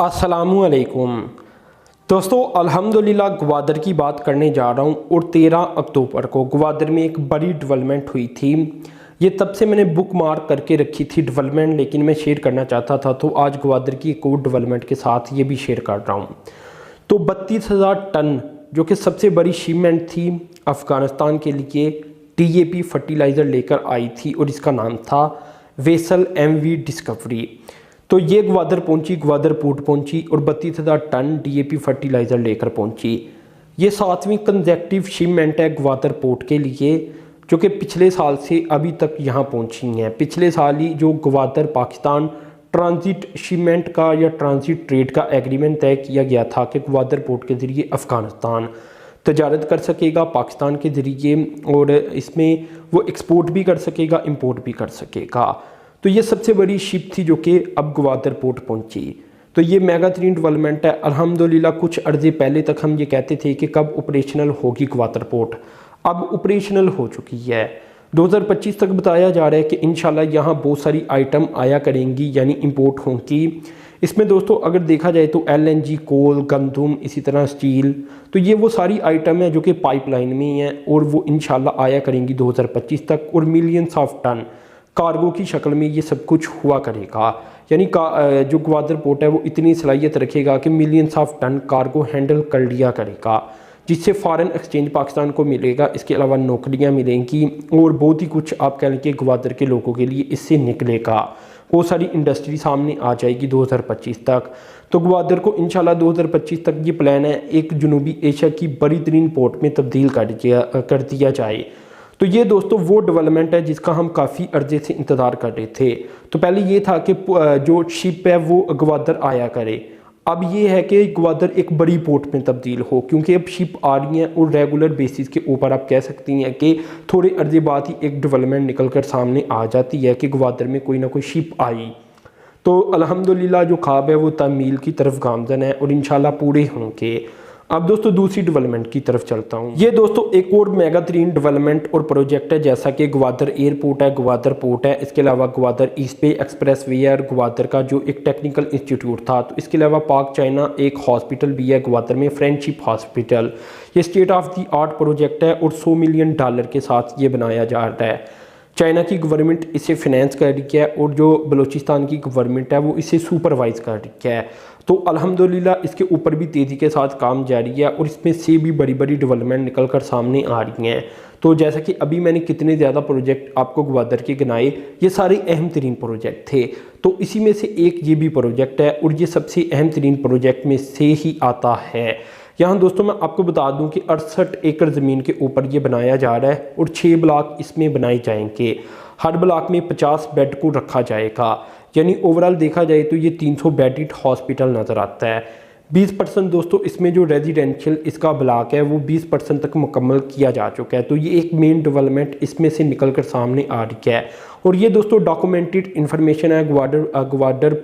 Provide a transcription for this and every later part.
अस्सलामु अलैकुम दोस्तों, अल्हम्दुलिल्लाह ग्वादर की बात करने जा रहा हूँ। और 13 अक्टूबर को ग्वादर में एक बड़ी डेवलपमेंट हुई थी। ये तब से मैंने बुक मार्क करके रखी थी डेवलपमेंट, लेकिन मैं शेयर करना चाहता था, तो आज ग्वादर की एक और डेवलपमेंट के साथ ये भी शेयर कर रहा हूँ। तो 32,000 टन जो कि सबसे बड़ी शिपमेंट थी अफ़गानिस्तान के लिए, DAP फर्टिलाइज़र लेकर आई थी और इसका नाम था वेसल MV डिस्कवरी। तो ये ग्वादर पहुंची, ग्वादर पोर्ट पहुंची और 32,000 टन DAP फर्टिलाइज़र लेकर पहुंची। ये 7वीं कंसेक्टिव शिपमेंट है ग्वादर पोर्ट के लिए, जो कि पिछले साल से अभी तक यहाँ पहुंची हैं। पिछले साल ही जो ग्वादर पाकिस्तान ट्रांजिट शिपमेंट का या ट्रांजिट ट्रेड का एग्रीमेंट तय किया गया था कि ग्वादर पोर्ट के ज़रिए अफ़गानिस्तान तजारत कर सकेगा पाकिस्तान के ज़रिए, और इसमें वो एक्सपोर्ट भी कर सकेगा, इंपोर्ट भी कर सकेगा। तो ये सबसे बड़ी शिप थी जो कि अब ग्वादर पोर्ट पहुंची। तो ये मेगा तरीन डेवलपमेंट है। अल्हम्दुलिल्लाह कुछ अर्जे पहले तक हम ये कहते थे कि कब ऑपरेशनल होगी ग्वादर पोर्ट, अब ऑपरेशनल हो चुकी है। 2025 तक बताया जा रहा है कि इंशाल्लाह यहाँ बहुत सारी आइटम आया करेंगी, यानी इंपोर्ट होंगी। इसमें दोस्तों अगर देखा जाए तो LNG, कोल, गंदम, इसी तरह स्टील, तो ये वो सारी आइटम है जो कि पाइपलाइन में हैं और वो इंशाल्लाह आया करेंगी 2025 तक। और मिलियंस ऑफ टन कार्गो की शक्ल में ये सब कुछ हुआ करेगा, यानी जो ग्वादर पोर्ट है वो इतनी सलाहियत रखेगा कि millions of ton cargo handle कर लिया करेगा, जिससे फॉरेन एक्सचेंज पाकिस्तान को मिलेगा। इसके अलावा नौकरियां मिलेंगी और बहुत ही कुछ आप कह लें कि ग्वादर के लोगों के लिए इससे निकलेगा। बहुत सारी इंडस्ट्री सामने आ जाएगी 2025 तक। तो ग्वादर को इंशाल्लाह 2025 तक ये प्लान है एक जनूबी एशिया की बड़ी तरीन पोर्ट में तब्दील कर दिया जाए। तो ये दोस्तों वो डेवलपमेंट है जिसका हम काफ़ी अर्जे से इंतज़ार कर रहे थे। तो पहले ये था कि जो शिप है वो ग्वादर आया करे, अब ये है कि ग्वादर एक बड़ी पोर्ट में तब्दील हो, क्योंकि अब शिप आ रही हैं और रेगुलर बेसिस के ऊपर आप कह सकती हैं कि थोड़े अर्जे बाद ही एक डेवलपमेंट निकल कर सामने आ जाती है कि ग्वादर में कोई ना कोई शिप आई। तो अल्हम्दुलिल्लाह जो ख्वाब है वो तामील की तरफ गामज़न है और इंशाल्लाह पूरे होंगे। अब दोस्तों दूसरी डेवलपमेंट की तरफ चलता हूँ। ये दोस्तों एक और मेगा तरीन डेवलपमेंट और प्रोजेक्ट है, जैसा कि ग्वादर एयरपोर्ट है, ग्वादर पोर्ट है, इसके अलावा ग्वादर ईस्ट पे एक्सप्रेस वे है, ग्वादर का जो एक टेक्निकल इंस्टीट्यूट था। तो इसके अलावा पाक चाइना एक हॉस्पिटल भी है ग्वादर में, फ्रेंडशिप हॉस्पिटल। ये state of the art project है और $100 मिलियन के साथ ये बनाया जा रहा है। चाइना की गवर्नमेंट इसे फिनेंस कर रही है और जो बलूचिस्तान की गवर्नमेंट है वो इसे सुपरवाइज कर रही है। तो अल्हम्दुलिल्लाह इसके ऊपर भी तेज़ी के साथ काम जारी है और इसमें से भी बड़ी बड़ी डेवलपमेंट निकल कर सामने आ रही हैं। तो जैसा कि अभी मैंने कितने ज़्यादा प्रोजेक्ट आपको ग्वादर के गिनाए, ये सारे अहम तरीन प्रोजेक्ट थे। तो इसी में से एक ये भी प्रोजेक्ट है और ये सबसे अहम तरीन प्रोजेक्ट में से ही आता है। यहाँ दोस्तों मैं आपको बता दूं कि 68 एकड़ ज़मीन के ऊपर ये बनाया जा रहा है और 6 ब्लॉक इसमें बनाए जाएंगे। हर ब्लॉक में 50 बेड को रखा जाएगा, यानी ओवरऑल देखा जाए तो ये 300 बेडेड हॉस्पिटल नज़र आता है। 20% दोस्तों इसमें जो रेजिडेंशियल इसका ब्लॉक है वो 20% तक मुकम्मल किया जा चुका है। तो ये एक मेन डेवलपमेंट इसमें से निकल कर सामने आ रही है। और ये दोस्तों डॉक्यूमेंटेड इन्फॉर्मेशन है ग्वादर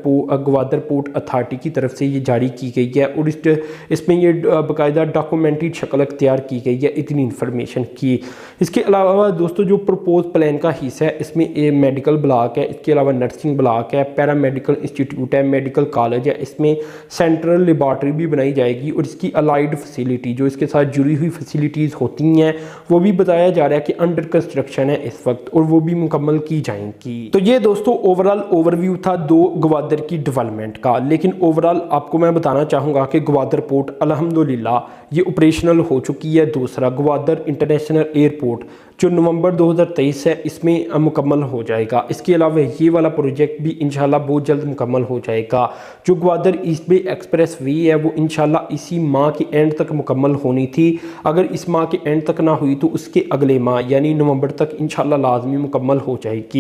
पोर्ट अथॉरिटी की तरफ से ये जारी की गई है और इसमें ये बाकायदा डॉक्यूमेंटेड शक्ल तैयार की गई है इतनी इन्फॉर्मेशन की। इसके अलावा दोस्तों जो प्रपोज प्लान का हिस्सा है इसमें ये मेडिकल ब्लॉक है, इसके अलावा नर्सिंग ब्लॉक है, पैरामेडिकल इंस्टीट्यूट है, मेडिकल कॉलेज है, इसमें सेंट्रल लेबॉर्ट्री भी बनाई जाएगी और इसकी अलाइड फैसिलिटी जो इसके साथ जुड़ी हुई फैसिलिटीज़ होती हैं वो भी बताया जा रहा है कि अंडर कंस्ट्रक्शन है इस वक्त और वो भी मुकम्मल की जाएंगी। तो ये दोस्तों ओवरऑल ओवरव्यू था 2 ग्वादर की डेवलपमेंट का। लेकिन ओवरऑल आपको मैं बताना चाहूँगा कि ग्वादर पोर्ट अल्हम्दुलिल्लाह ये ऑपरेशनल हो चुकी है। दूसरा ग्वादर इंटरनेशनल एयरपोर्ट जो नवंबर 2023 है इसमें मुकम्मल हो जाएगा। इसके अलावा ये वाला प्रोजेक्ट भी इंशाल्लाह बहुत जल्द मुकम्मल हो जाएगा। जो ग्वादर ईस्ट बे एक्सप्रेस वे है वो इंशाल्लाह इसी माह के एंड तक मुकम्मल होनी थी। अगर इस माह के एंड तक ना हुई तो उसके अगले माह यानी नवंबर तक इंशाल्लाह लाजमी मुकम्मल हो जाएगी।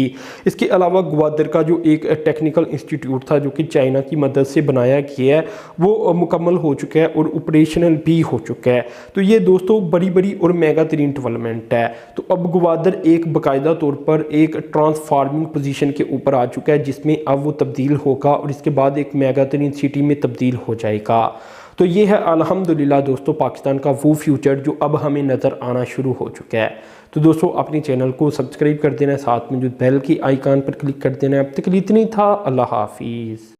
इसके अलावा ग्वादर का जो एक टेक्निकल इंस्टीट्यूट था जो कि चाइना की मदद से बनाया गया है वो मुकम्मल हो चुका है और ऑपरेशनल भी हो चुका है। तो ये दोस्तों बड़ी बड़ी और मेगा तरीन डेवलपमेंट है। तो अब ग्वादर एक बाकायदा तौर पर एक ट्रांसफार्मिंग पोजीशन के ऊपर आ चुका है, जिसमें अब वो तब्दील होगा और इसके बाद एक मेगा तरीन सिटी में तब्दील हो जाएगा। तो ये है अल्हम्दुलिल्लाह दोस्तों पाकिस्तान का वो फ्यूचर जो अब हमें नज़र आना शुरू हो चुका है। तो दोस्तों अपने चैनल को सब्सक्राइब कर देना, साथ में जो बेल की आइकन पर क्लिक कर देना। अब तक इतना ही था। अल्लाह हाफिज़।